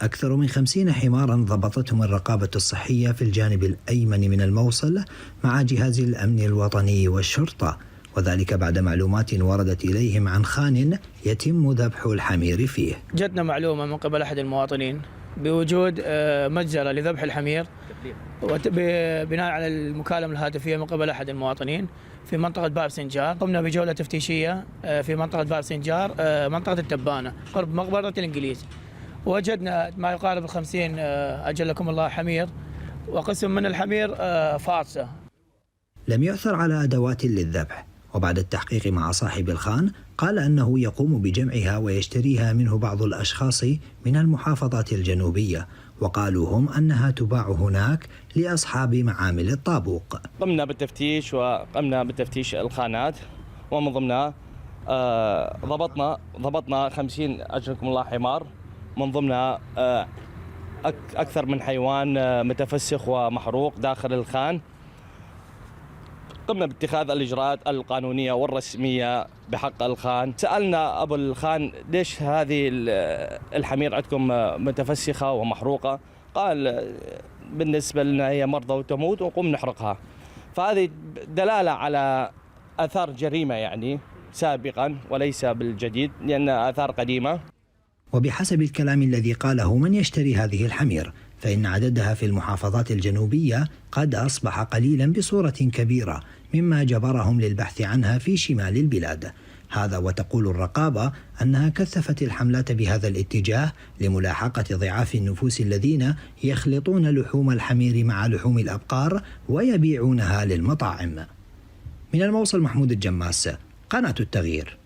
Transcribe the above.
أكثر من 50 حمارا ضبطتهم الرقابة الصحية في الجانب الأيمن من الموصل مع جهاز الأمن الوطني والشرطة، وذلك بعد معلومات وردت إليهم عن خان يتم ذبح الحمير فيه. جتنا معلومة من قبل أحد المواطنين بوجود متجر لذبح الحمير بناء على المكالمة الهاتفية من قبل أحد المواطنين في منطقة باب سنجار. قمنا بجولة تفتيشية في منطقة باب سنجار منطقة التبانة قرب مقبرة الإنجليز، وجدنا ما يقارب 50 أجلكم الله حمير، وقسم من الحمير فاطسة. لم يعثر على أدوات للذبح، وبعد التحقيق مع صاحب الخان قال أنه يقوم بجمعها ويشتريها منه بعض الأشخاص من المحافظات الجنوبية، وقالوا هم أنها تباع هناك لأصحاب معامل الطابوق. قمنا بالتفتيش الخانات، ومن ضمنها ضبطنا 50 أجلكم الله حمار، من ضمنها أكثر من حيوان متفسخ ومحروق داخل الخان. قمنا باتخاذ الإجراءات القانونية والرسمية بحق الخان. سألنا أبو الخان ليش هذه الحمير عندكم متفسخة ومحروقة؟ قال بالنسبة لنا هي مرضى وتموت وقم نحرقها. فهذه دلالة على آثار جريمة يعني سابقا وليس بالجديد، لأن آثار قديمة. وبحسب الكلام الذي قاله من يشتري هذه الحمير، فإن عددها في المحافظات الجنوبية قد أصبح قليلا بصورة كبيرة، مما جبرهم للبحث عنها في شمال البلاد. هذا وتقول الرقابة أنها كثفت الحملات بهذا الاتجاه لملاحقة ضعاف النفوس الذين يخلطون لحوم الحمير مع لحوم الأبقار ويبيعونها للمطاعم. من الموصل محمود الجماس، قناة التغيير.